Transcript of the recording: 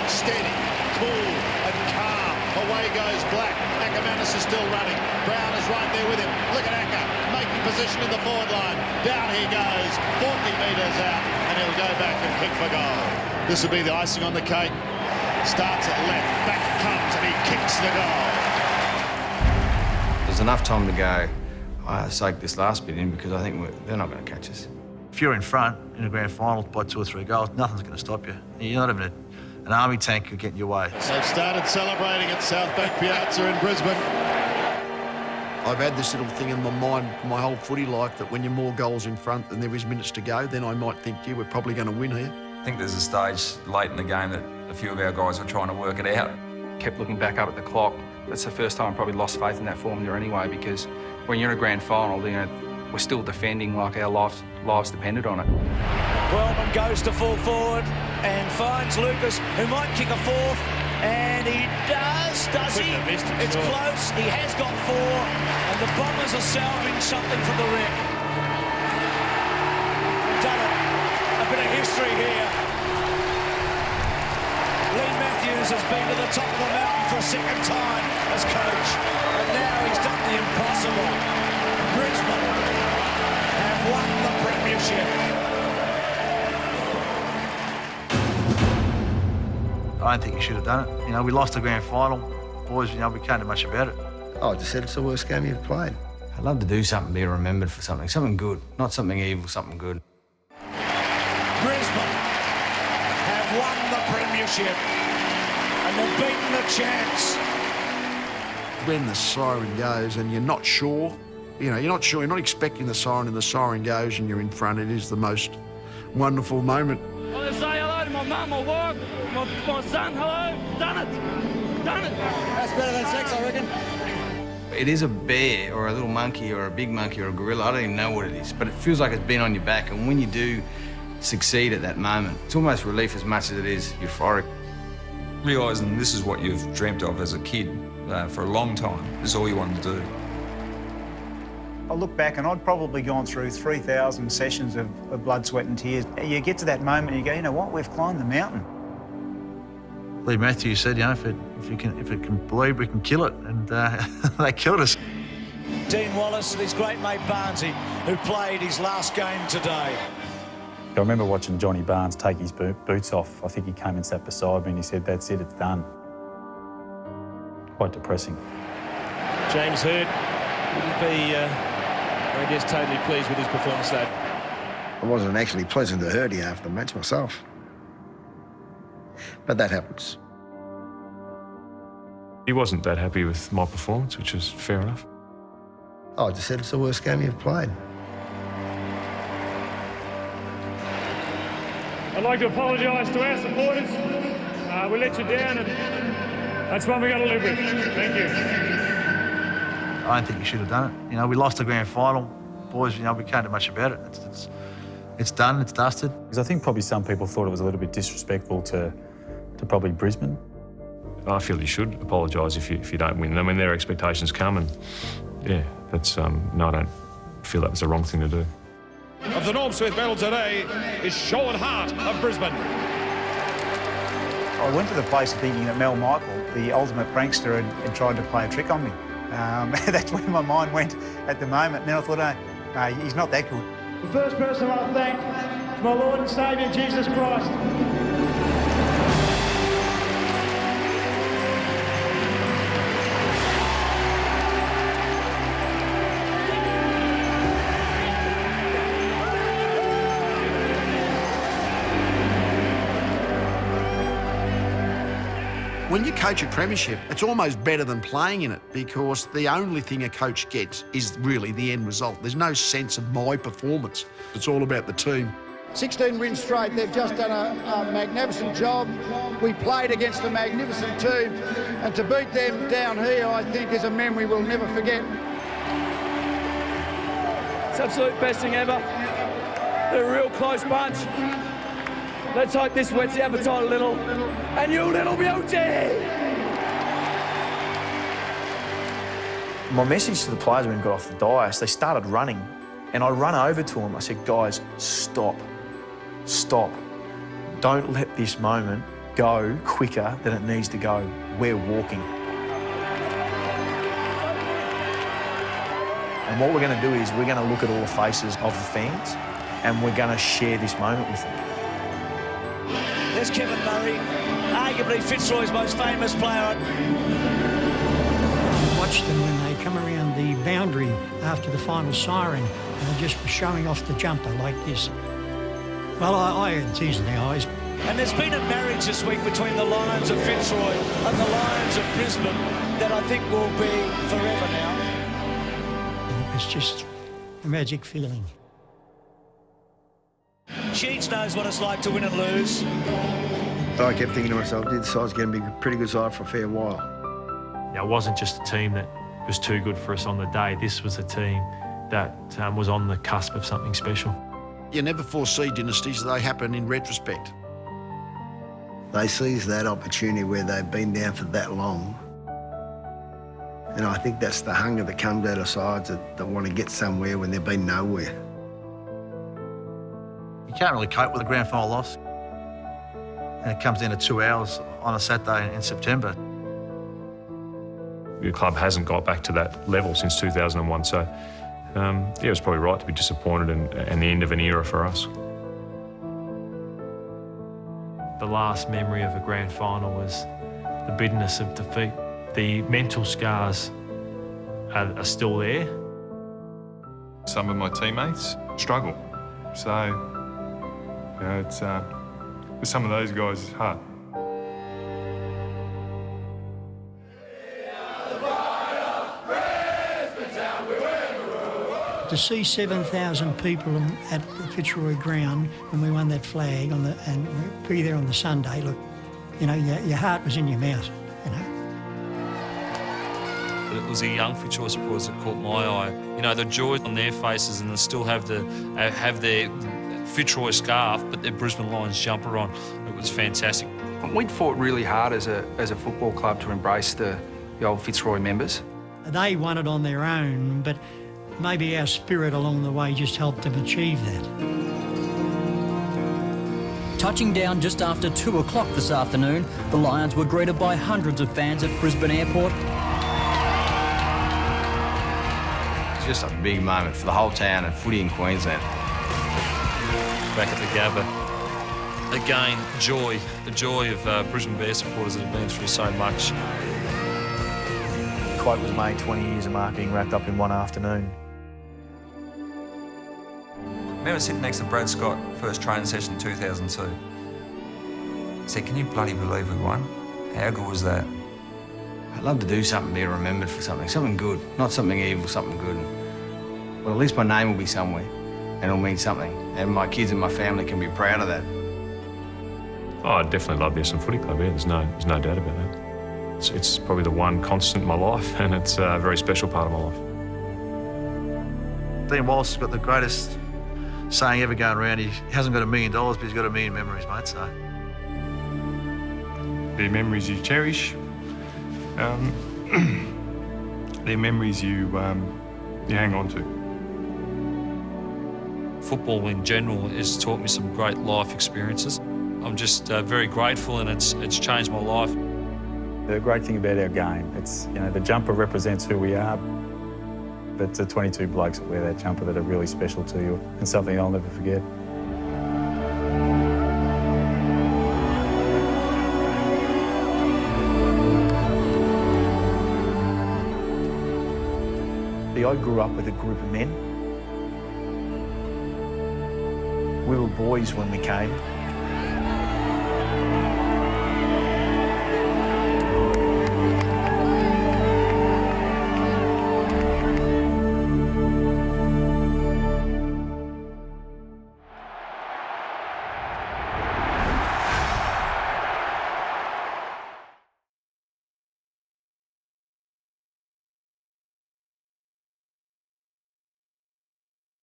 steady, cool and calm. Away goes Black. Ackermanis is still running. Brown is right there with him. Look at Acker, making position in the forward line. Down he goes, 40 metres out, and he'll go back and kick for goal. This will be the icing on the cake. Starts at left, back it comes, and he kicks the goal. There's enough time to go. I soaked this last bit in because I think they're not going to catch us. If you're in front in a grand final by 2 or 3 goals, nothing's going to stop you. You're not even an army tank who get in your way. They've started celebrating at South Bank Piazza in Brisbane. I've had this little thing in my mind my whole footy life that when you're more goals in front than there is minutes to go, then I might think, we're probably going to win here. I think there's a stage late in the game that a few of our guys were trying to work it out. Kept looking back up at the clock. That's the first time I probably lost faith in that formula anyway, because when you're in a grand final, we're still defending like our lives depended on it. Wellman goes to full forward and finds Lucas, who might kick a fourth, and he does he? It's close, he has got 4, and the Bombers are salving something from the wreck. Done it, a bit of history here. Lee Matthews has been to the top of the mountain for a second time as coach, and now he's done the impossible. Brisbane have won the premiership. I don't think you should have done it. We lost the grand final. Boys, we can't do much about it. I just said it's the worst game you've played. I'd love to do something, be remembered for something good, not something evil, something good. Brisbane have won the premiership, and they've beaten the champs. When the siren goes and you're not sure, you're not expecting the siren, and the siren goes and you're in front, it is the most wonderful moment. I want to say hello to my mum, my wife, my son, hello, done it. That's better than sex, I reckon. It is a bear or a little monkey or a big monkey or a gorilla, I don't even know what it is, but it feels like it's been on your back, and when you do succeed at that moment, it's almost relief as much as it is euphoric. Realising this is what you've dreamt of as a kid for a long time, this is all you wanted to do. I look back and I'd probably gone through 3,000 sessions of blood, sweat and tears. You get to that moment and you go, you know what, we've climbed the mountain. Lee Matthews said, if it can bleed, we can kill it, and they killed us. Dean Wallace and his great mate Barnesy, who played his last game today. I remember watching Johnny Barnes take his boots off. I think he came and sat beside me and he said, that's it, it's done. Quite depressing. James Hird wouldn't be, I guess, totally pleased with his performance today. I wasn't actually pleasant to Hirdy after the match myself. But that happens. He wasn't that happy with my performance, which is fair enough. I just said it's the worst game you've played. I'd like to apologise to our supporters. We let you down, and that's one we've got to live with. Thank you. I don't think you should have done it. We lost the grand final. Boys, we can't do much about it. It's done, it's dusted. Because I think probably some people thought it was a little bit disrespectful to probably Brisbane. I feel you should apologise if you don't win. I mean, their expectations come, and yeah, that's no, I don't feel that was the wrong thing to do. Of the Norm-Smith medal today is Sean Hart of Brisbane. I went to the place thinking that Mel Michael, the ultimate prankster, had tried to play a trick on me. That's where my mind went at the moment. And then I thought, no, he's not that good. The first person I want to thank is my Lord and Saviour, Jesus Christ. When you coach a premiership, it's almost better than playing in it, because the only thing a coach gets is really the end result. There's no sense of my performance. It's all about the team. 16 wins straight. They've just done a magnificent job. We played against a magnificent team, and to beat them down here, I think, is a memory we'll never forget. It's absolute best thing ever. They're a real close bunch. Let's hope this whets the appetite a little. And you little beauty! My message to the players when we got off the dais, they started running, and I run over to them. I said, guys, stop. Stop. Don't let this moment go quicker than it needs to go. We're walking. And what we're going to do is we're going to look at all the faces of the fans and we're going to share this moment with them. There's Kevin Murray, arguably Fitzroy's most famous player. Watch them when they come around the boundary after the final siren and they're just showing off the jumper like this. Well, I had tears in the eyes. And there's been a marriage this week between the Lions of Fitzroy and the Lions of Brisbane that I think will be forever now. It's just a magic feeling. Sheets knows what it's like to win and lose. I kept thinking to myself, this side's going to be a pretty good side for a fair while. It wasn't just a team that was too good for us on the day. This was a team that was on the cusp of something special. You never foresee dynasties, they happen in retrospect. They seize that opportunity where they've been down for that long. And I think that's the hunger that comes out of sides that want to get somewhere when they've been nowhere. You can't really cope with a grand final loss. And it comes down to 2 hours on a Saturday in September. The club hasn't got back to that level since 2001, so yeah, it was probably right to be disappointed and the end of an era for us. The last memory of a grand final was the bitterness of defeat. The mental scars are still there. Some of my teammates struggle, so you know, it's with some of those guys it's hard. To see 7,000 people at the Fitzroy ground when we won that flag and be there on the Sunday, look, you know, your heart was in your mouth, you know. It was the young Fitzroy supporters that caught my eye. You know, the joy on their faces, and they still have their Fitzroy scarf, but their Brisbane Lions jumper on. It was fantastic. We'd fought really hard as a football club to embrace the old Fitzroy members. They won it on their own, but maybe our spirit along the way just helped them achieve that. Touching down just after 2 o'clock this afternoon, the Lions were greeted by hundreds of fans at Brisbane Airport. It's just a big moment for the whole town and footy in Queensland. Back at the Gabba. Again, joy. The joy of Brisbane Bear supporters that have been through so much. The quote was made, 20 years of marketing wrapped up in one afternoon. I remember sitting next to Brad Scott, first training session in 2002. He said, "Can you bloody believe we won? How good was that?" I'd love to do something, be remembered for something good, not something evil, something good. Well, at least my name will be somewhere, and it'll mean something, and my kids and my family can be proud of that. Oh, I definitely love the Essendon Footy Club, yeah, there's no doubt about that. It's probably the one constant in my life, and it's a very special part of my life. Dean Wallace has got the greatest saying ever going around. He hasn't got $1 million, but he's got 1 million memories, mate, so. They're memories you cherish. They're memories you hang on to. Football in general has taught me some great life experiences. I'm just very grateful, and it's changed my life. The great thing about our game, it's, you know, the jumper represents who we are, but the 22 blokes that wear that jumper that are really special to you and something I'll never forget. I grew up with a group of men. We were boys when we came.